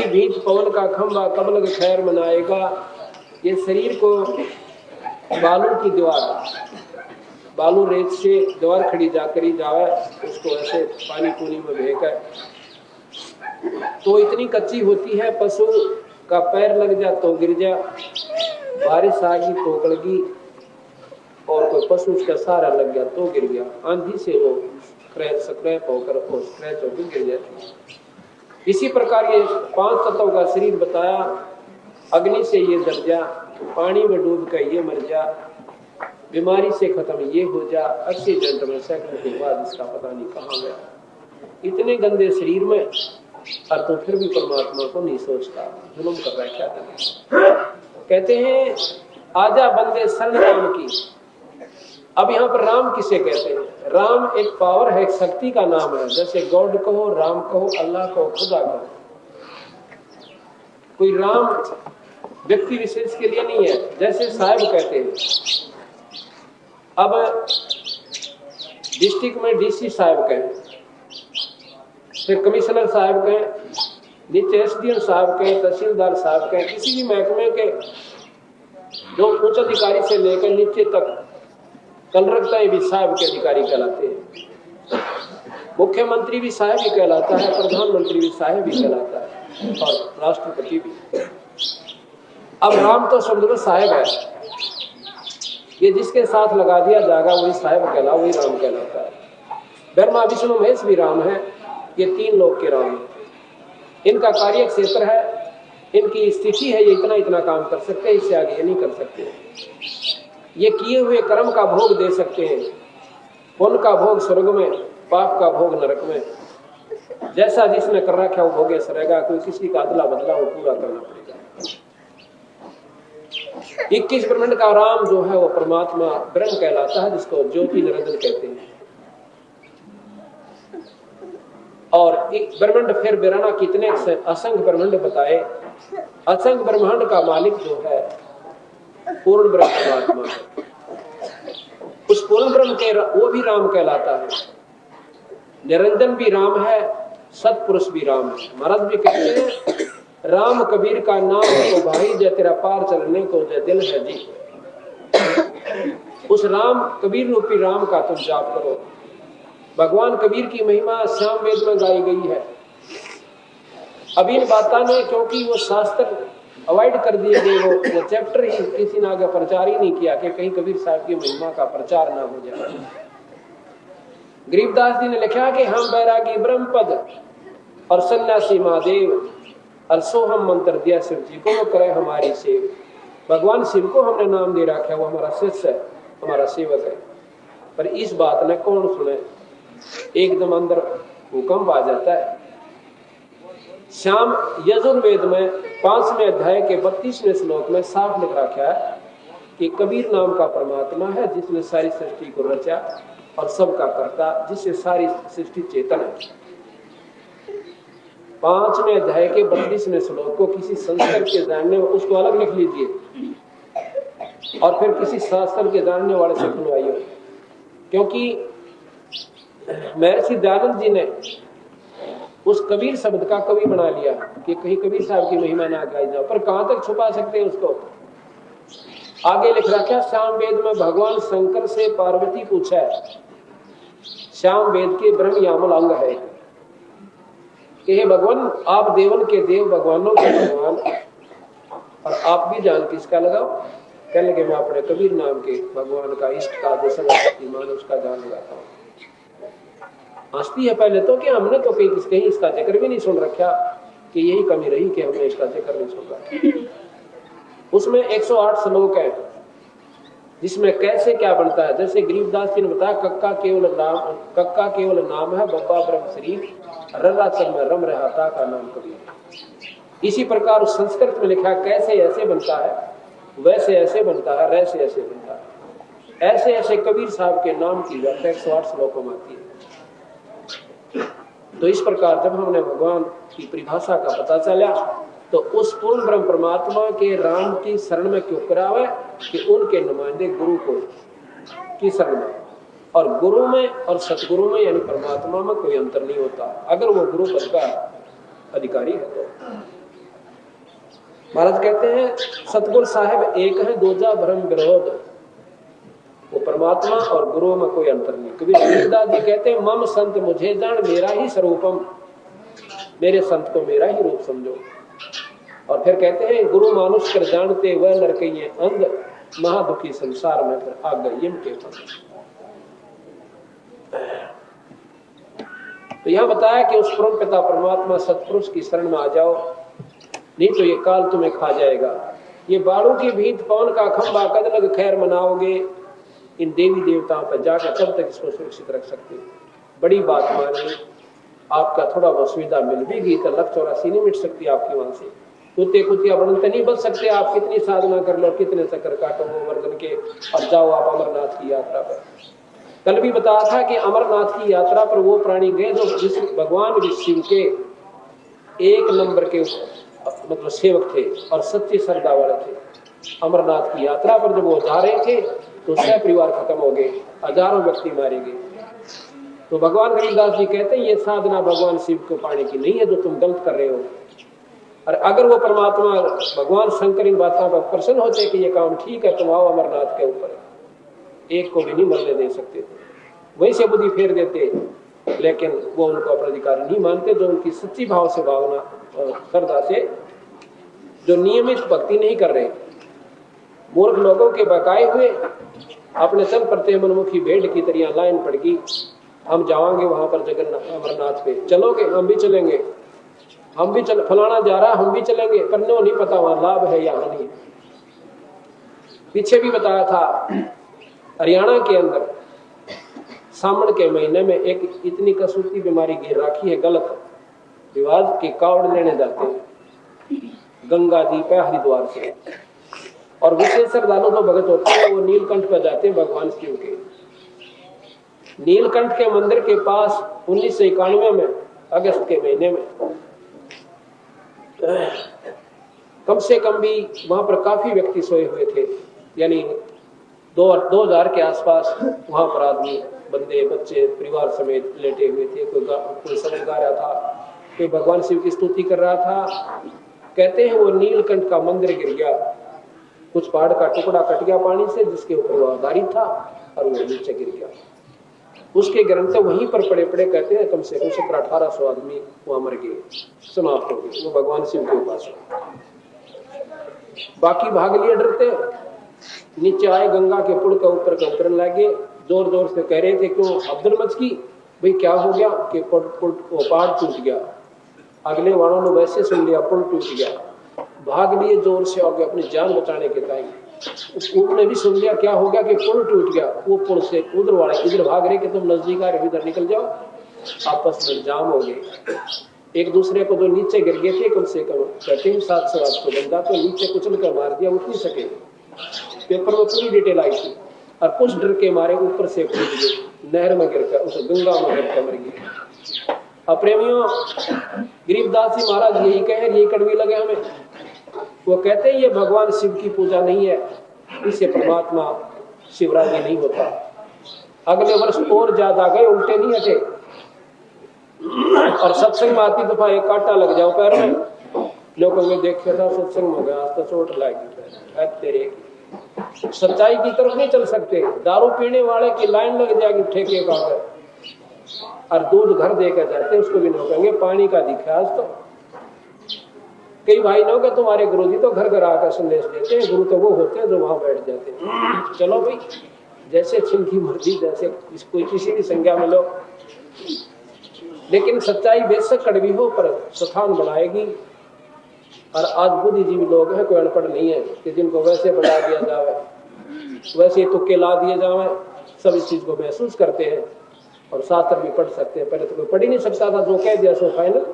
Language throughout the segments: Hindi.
भीत पवन का खंभा कब लग खैर मनाएगा। ये शरीर को बालू की दीवार, बालू रेत से दीवार खड़ी जाकर ही जावे, उसको ऐसे पानी पूनी में बहकर तो इतनी कच्ची होती है, पशु का पैर लग जा तो गिर जा, बारिश आ गई तो गड़गी, और कोई पशु उसका सहारा लग गया तो गिर गया, आंधी से वो स्क्रैच होकर गिर जाती। इसी प्रकार ये 5 तत्वों का शरीर बताया। अग्नि से ये जल जा, पानी में डूब कर ये मर जा, बीमारी से खत्म ये हो जा, एक्सीडेंट में सेकंड के बाद इसका पता नहीं कहाँ गया। इतने गंदे शरीर में और तो फिर भी परमात्मा को नहीं सोचता, जुल्म कर रहा है, क्या करें। कहते हैं आजा बंदे शरण राम की। अब यहाँ पर राम किसे कहते हैं? राम एक पावर है, एक शक्ति का नाम है। जैसे गॉड कहो, राम कहो, अल्लाह कहो, खुदा कहो। कोई राम व्यक्ति विशेष के लिए नहीं है। जैसे साहब कहते हैं, अब डिस्ट्रिक्ट में डीसी साहब कहें, फिर कमिश्नर साहब कहें, नीचे एसडीएम साहब कहें, तहसीलदार साहब कहें, किसी भी महकमे के जो उच्च अधिकारी से लेकर नीचे तक कल रखता है भी साहब के अधिकारी कहलाते हैं। मुख्यमंत्री भी साहब ही कहलाता है, प्रधानमंत्री भी साहब ही कहलाता है, और राष्ट्रपति भी। अब राम तो शब्द में साहब है, ये जिसके साथ लगा दिया जाएगा वही साहब कहला, वही राम कहलाता है। ब्रह्मा विष्णु महेश भी राम है, ये 3 लोक के राम है। इनका कार्य क्षेत्र है, इनकी स्थिति है, ये इतना इतना काम कर सकते हैं, इससे आगे ये नहीं कर सकते। ये किए हुए कर्म का भोग दे सकते हैं, पुण्य का भोग स्वर्ग में, पाप का भोग नरक में। जैसा जिसने कर रखा वो भोगे सरेगा, कोई किसी का अदला बदला वो पूरा करना पड़ेगा। 21 ब्रह्मांड का राम जो है वो परमात्मा ब्रह्म कहलाता है, जिसको ज्योति निरंजन कहते हैं। और ब्रह्मांड फिर बिराना कितने असंख्य ब्रह्मांड बताए। असंख्य ब्रह्मांड का मालिक जो है पूर्ण ब्रह्म परमात्मा है। उस पूर्ण ब्रह्म के वो भी राम कहलाता है। निरंजन भी राम है, सत्पुरुष भी राम है। महाराज भी कहते हैं राम कबीर का नाम तो भाई, जय तेरा पार चलने को जय दिल है जी। उस राम कबीर रूपी राम का तुम जाप करो। भगवान कबीर की महिमा श्याम वेद में गाई गई है। अब इन बातों ने क्योंकि वो शास्त्र अवॉइड कर दिए गए, वो चैप्टर ही किसी ने आगे प्रचार ही नहीं किया कि कहीं कबीर साहब की महिमा का प्रचार ना हो जाए। गरीबदास जी ने लिखा कि हम बैरागी ब्रह्म पद और सन्यासी महादेव, और सो हम मंत्र दिया शिव जी को, वो करे हमारी सेव। भगवान शिव को हमने नाम दे रखा है, वो हमारा शिष्य है, हमारा सेवक है। पर इस बात ने कौन सुने, एकदम अंदर भूकंप आ जाता है। श्याम यजुर्वेद में 5वें अध्याय के 32वें श्लोक में साफ लिख रखा है कि कबीर नाम का परमात्मा है जिसने सारी सृष्टि को रचा और सबका करता, जिससे सारी सृष्टि चेतन है। 5वें अध्याय के 32वें श्लोक को किसी संस्कृत के जानने, उसको अलग लिख लीजिए और फिर किसी शास्त्र के जानने वाले से सुनवाइए। क्योंकि महर्षि दयानंद जी ने उस कबीर शब्द का कवि बना लिया कि कहीं कबीर साहब की महिमा ना गाई जाओ, पर कहां तक छुपा सकते हैं उसको। आगे लिख रखा श्याम वेद में भगवान शंकर से पार्वती पूछा है, श्याम वेद के ब्रह्म यामल अंग है कि हे भगवान, आप देवन के देव, भगवानों के भगवान, और आप भी जान किसका लगाओ। कहने लगे मैं अपने कबीर नाम के भगवान का, इष्ट का, जो सर्वशक्तिमान उसका जान लगाता हूँ। हंसती है पहले तो कि हमने तो कहीं इसका जिक्र भी नहीं सुन रखा, कि यही कमी रही कि हमने इसका जिक्र नहीं सुन रखा। उसमें 108 श्लोक है जिसमें कैसे क्या बनता है। जैसे गरीबदास जी ने बताया कक्का केवल नाम है, बब्बा ब्रह्म शरीर, रर्रा चल में रम रहता का नाम कबीर। इसी प्रकार उस संस्कृत में लिखा कैसे ऐसे बनता है, वैसे ऐसे बनता है, वैसे ऐसे बनता है। ऐसे ऐसे कबीर साहब के नाम की व्याख्या 108 श्लोकों में आती है। तो इस प्रकार जब हमने भगवान की परिभाषा का पता चला तो उस पूर्ण ब्रह्म परमात्मा के राम की शरण में क्यों करावे कि उनके नुमाइंदे गुरु को की शरण में, और गुरु में और सतगुरु में यानी परमात्मा में कोई अंतर नहीं होता अगर वो गुरु पद का अधिकारी है तो। महाराज कहते हैं सतगुरु साहब एक है दूजा भ्रम विरोध, वो परमात्मा और गुरु में कोई अंतर नहीं। कबीर तुलसीदास जी कहते हैं मम संत मुझे जान मेरा ही स्वरूपम, मेरे संत को मेरा ही रूप समझो। और फिर कहते हैं गुरु मानुष कर जानते वह लड़कइये अंध, महादुखी संसार में फिर आ गए यम के फंद। तो यहां बताया कि उस परम पिता परमात्मा सतपुरुष की शरण में आ जाओ, नहीं तो ये काल तुम्हें खा जाएगा। ये बाड़ू की भीत पवन का खंबा कद लग खैर मनाओगे, इन देवी देवताओं पर जाकर कब तक इसको सुरक्षित रख सकते हो। बड़ी बात मानिए, आपका थोड़ा बहुत सुविधा मिल भी गई तो 184 नहीं मिट सकती आपकी वहां से। कुत्ते कुतिया बनते नहीं बच सकते, आप कितनी साधना कर लो, कितने चक्कर काटो गोवर्धन के, अब जाओ आप अमरनाथ की यात्रा पर। कल भी बताया था कि अमरनाथ की यात्रा पर वो प्राणी गए जो भगवान शिव के एक नंबर के मतलब सेवक थे और सच्ची श्रद्धा वाले थे। अमरनाथ की यात्रा पर जब वो जा रहे थे तो सह परिवार खत्म हो गए, हजारों व्यक्ति मारे गए। तो भगवान गरीबदास जी कहते हैं ये साधना भगवान शिव को पाने की नहीं है जो तुम गलत कर रहे हो। और अगर वो परमात्मा भगवान शंकर इन बातों पर प्रसन्न होते कि ये काम ठीक है, तुम आओ अमरनाथ के ऊपर, एक को भी नहीं मरने दे सकते थे, वहीं से बुद्धि फेर देते। लेकिन वो उनको अपना अधिकार नहीं मानते, जो उनकी सच्ची भाव से भावना और श्रद्धा से जो नियमित भक्ति नहीं कर रहे। मूर्ख लोगों के बकाए हुए अपने चल पड़ते मनमुखी भेड़ की तरह लाइन पड़ गई, हम जाएंगे वहां पर जगन्नाथ अमरनाथ पे, चलोगे हम भी चलेंगे, हम भी चल, फलाना जा रहा हम भी चलेंगे, पर नो नहीं पता वहां लाभ है या हानि। पीछे भी बताया था हरियाणा के अंदर सावन के महीने में एक इतनी कसूती बीमारी गिर रखी है, गलत रिवाज के कावड़ लेने जाते हैं गंगा जी पे हरिद्वार से, और विशेष श्रद्धालु जो भगत होते हैं वो नीलकंठ पर जाते हैं भगवान शिव के। नीलकंठ के मंदिर के पास 1991 में अगस्त के महीने में कम से कम भी वहां पर काफी व्यक्ति सोए हुए थे, यानी 2000 के आसपास वहां पर आदमी बंदे बच्चे परिवार समेत लेटे हुए थे। कोई समझ गा रहा था, कोई भगवान शिव की स्तुति कर रहा था। कहते हैं वो नीलकंठ का मंदिर गिर गया, कुछ पहाड़ का टुकड़ा कट गया पानी से जिसके ऊपर वो आधारित था और वो नीचे गिर गया। उसके ग्रंथ वहीं पर पड़े पड़े कहते हैं कम से कम 1700-1800 आदमी वहां मर गए, समाप्त हो गए। वो भगवान शिव के उपास, बाकी भाग लिए डरते, नीचे आए गंगा के पुल का ऊपर का उतरने लगे, जोर जोर से कह रहे थे क्यों अब्दुल मच की भाई क्या हो गया कि पहाड़ टूट गया। अगले वालों ने वैसे सुन लिया पुल टूट गया, भाग लिए जोर से और अपनी जान बचाने के टाइम उसने भी सुन लिया क्या हो गया कि पुल टूट गया। वो पुल से उधर वाले इधर भाग रहे कि तुम नजदीक आ रहे इधर निकल जाओ, आपस में जाम हो गए। एक दूसरे को जो नीचे गिर गए थे कम से कम 700 बंदा तो नीचे कुचल कर मार दिया, उठ नहीं सके। पेपर में पूरी डिटेल आई थी, और कुछ डर के मारे ऊपर से कूद गए नहर में गिरकर, उस गंगा में गिरकर मर गए। अब प्रेमियों गरीबदास जी महाराज यही कहे, यही कड़वी लगे हमें। वो कहते हैं ये भगवान शिव की पूजा नहीं है, इससे परमात्मा शिवराजी नहीं होता। अगले वर्ष और ज्यादा गए, उल्टे नहीं हटे। और सत्संग में आती दफा एक कांटा लग जाओ पैर में, लोगों ने देखा था सत्संग में गया आज तो चोट लगी तेरे। सच्चाई की तरफ नहीं चल सकते, दारू पीने वाले की लाइन लग जाएगी ठेके का, और दूध घर देकर जाते उसको भी नहीं कहेंगे पानी का दिखा। आज तो कई भाई लोग तुम्हारे गुरुजी तो घर घर आकर संदेश देते हैं, गुरु तो वो होते हैं जो वहां बैठ जाते हैं। चलो भाई जैसे जिनकी मर्जी, जैसे कोई किसी भी संज्ञा में लो, लेकिन सच्चाई बेशक कड़वी हो पर स्थान बनाएगी। और आज बुद्धिजीवी लोग हैं, कोई अनपढ़ नहीं है कि जिनको वैसे बढ़ा दिया जाए, वैसे तुक्के ला दिए जाए, सब इस चीज को महसूस करते हैं और शास्त्र भी पढ़ सकते हैं। पहले तो कोई पढ़ ही नहीं सकता था, जो कह दिया सो फाइनल।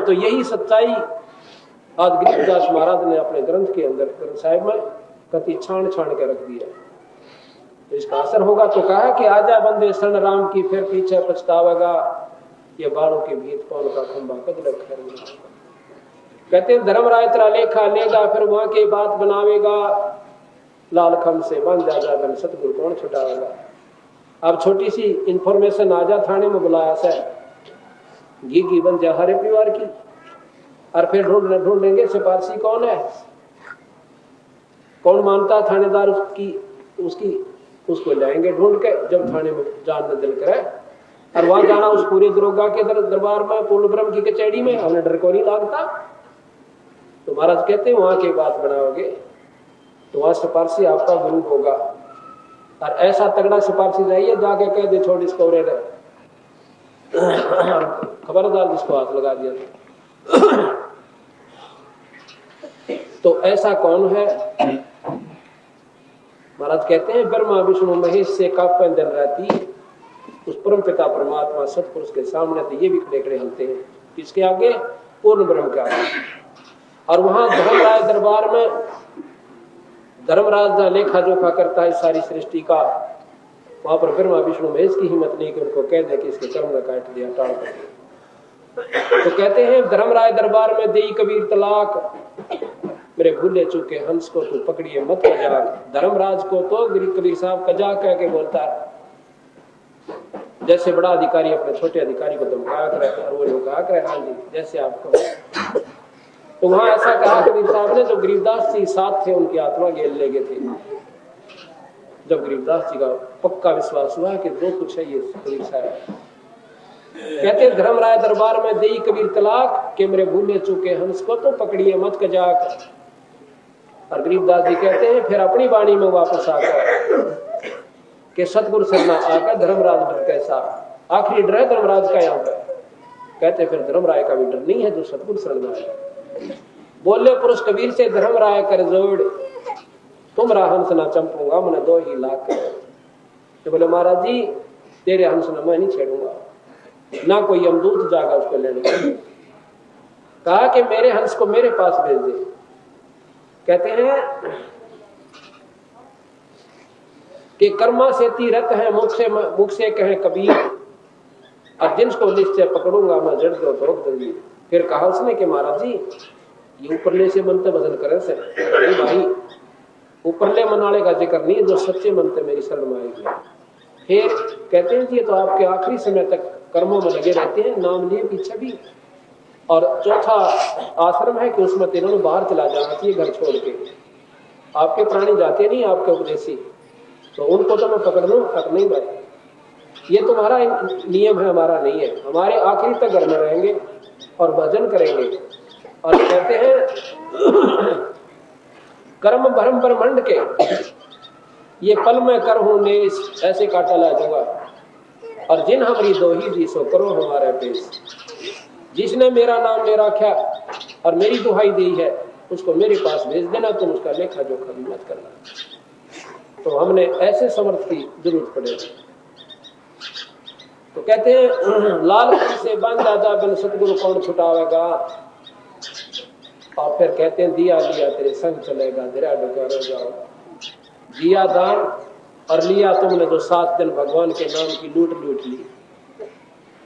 तो यही सच्चाई आज गरीबदास महाराज ने अपने ग्रंथ के अंदर ग्रंथ साहिब में कति छान छान के रख दिया। तो इसका असर होगा तो कहा कि आजा बंदे शरण राम की फिर पीछे पछतावेगा, ये बालों के भीत कौन का खंबा कद लग खैर। कहते हैं धर्मराय तेरा लेखा लेगा फिर वहां के बात बनावेगा, लाल खम से बन जा बन सतगुरु कौन छुटावेगा। अब छोटी सी इंफॉर्मेशन आजा थाने में बुलाया सर घी बन जा हरे परिवार की, और फिर ढूंढेंगे सिफारशी कौन है, कौन मानता थानेदार उसको लाएंगे ढूंढ के। जब थाने में जान दिल करे और वहां जाना उस पूरे दरोगा के दरबार में, पूर्ण ब्रह्म की कचहरी में, हमें डर को नहीं लगता। तो महाराज कहते हैं वहां की बात बनाओगे तो वहां सिफारशी आपका गुरु होगा। और ऐसा तगड़ा सिफारशी जाइए जाके कह दे छोड़ इसको रे खबरदार जिसको हाथ लगा दिया तो ऐसा कौन है? महाराज कहते हैं ब्रह्मा विष्णु महेश से काफन दिन रहती उस परम पिता परमात्मा सतपुरुष के सामने तो ये भी खड़े खड़े हलते हैं, किसके आगे? पूर्ण ब्रह्म के आगे। और वहां धर्मराज दरबार में धर्मराज लेखा जोखा करता है सारी सृष्टि का। वहां पर ब्रह्मा विष्णु महेश की हिम्मत नहीं कि उनको कह दे कि इसके कर्म न काट दिया, टाल कर दिया। तो कहते हैं धर्मराज दरबार में देई कबीर तलाक, मेरे भूले चूके हंस को तू पकड़िए मत कजाक। धर्मराज को तो कबीर साहब कजा कह के बोलता है, जैसे बड़ा अधिकारी अपने छोटे अधिकारी को धमकाया करे और वो कहा करे हाँ जी जैसे आपको। तो वहां ऐसा कहा कबीर साहब ने, जो गरीबदास जी साथ थे उनकी आत्मा गेल ले गए थे। जब गरीबदास जी का पक्का विश्वास हुआ कि जो कुछ है ये कबीर साहब कहते धर्मराय दरबार में देई कबीर तलाक के मेरे भूले चूके हंस को तो पकड़िए मत कजाक। और गरीबदास जी कहते हैं फिर अपनी वाणी में वापस आकर कि सतगुरु सरना आकर धर्मराज डर कैसा, आखिरी डर है धर्मराज का यहाँ पर। कहते फिर धर्मराय का भी डर नहीं है जो सतगुरु सरना है। बोले पुरुष कबीर से धर्मराय कर जोड़ तुमरा हंस ना चंपूंगा मैंने 2 ही लाख। तो बोले महाराज जी तेरे हंस ना मैं नहीं छेड़ूंगा, ना कोई यमदूत जागा उसको लेने। कहा कि मेरे हंस को मेरे पास भेज दे। कहते हैं कि कर्मा से तीरथ है मुख से कहे कबीर, और जिनको निश्चय पकड़ूंगा मैं जड़ दो तो जल्दी। फिर कहा उसने कि महाराज जी ये ऊपरले से मनते भजन करे से भाई, ऊपरले मनाले का जिक्र नहीं, जो सच्चे मनते मेरी शरण में आएगी। फिर कहते हैं कि तो आपके आखिरी समय तक कर्मों में लगे रहते हैं, नाम लिए पीछे भी। और चौथा आश्रम है कि उसमें तीनों बाहर चला जाना चाहिए घर छोड़ के। आपके प्राणी जाते नहीं, आपके उपदेशी, तो उनको तो मैं पकड़ लूं तक नहीं भाई, ये तुम्हारा नियम है, हमारा नहीं है। हमारे आखिरी तक घर में रहेंगे और भजन करेंगे। और कहते हैं कर्म भरम ब्रह्मंड के ये पल में कर हूं नेश ऐसे काटा ला दूंगा। और जिन हमारी दो ही जी सो करो हमारे पेश। जिसने मेरा नाम ले रखा और मेरी दुहाई दी है उसको मेरे पास भेज देना, तुम उसका लेखा जोखा भी मत करना। तो हमने ऐसे समर्थ की जरूरत पड़ेगी। तो कहते हैं लाल से बांधा जा बिन सतगुरु कौन छुटावेगा। और फिर कहते हैं दिया लिया तेरे संग चलेगा, दरिया डुबा रह जाओ। दिया दान और लिया तुमने जो 7 दिन भगवान के नाम की लूट ली।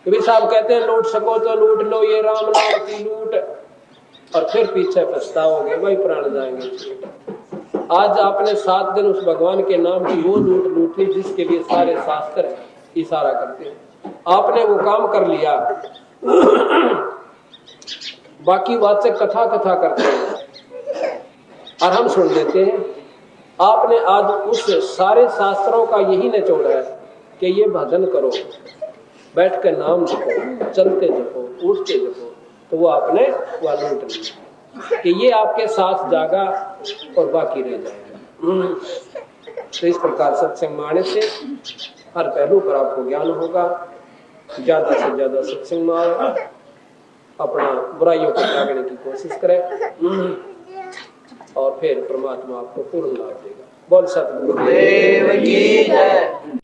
कबीर साहब कहते हैं लूट सको तो लूट लो ये राम नाम की लूट, और फिर पीछे पछताओगे वही प्राण जाएंगे। आज आपने 7 दिन उस भगवान के नाम की वो लूट ली जिसके लिए सारे शास्त्र इशारा करते हैं। आपने वो काम कर लिया, बाकी वाचक कथा करते हैं और हम सुन लेते हैं। आपने आज उस सारे शास्त्रों का यही निचोड़ है कि ये भजन करो, बैठ कर नाम जपो, चलते जपो, उठते जपो, तो वो आपने वह लूट लिया कि ये आपके साथ जागा और बाकी रह जाएगा। तो इस प्रकार सत्संग माने से हर पहलू पर आपको ज्ञान होगा। ज्यादा से ज्यादा सत्संग में आए, अपना बुराइयों को त्यागने की कोशिश करें और फिर परमात्मा आपको पूर्ण लाभ देगा। बोल सतगुरुदेव की जय।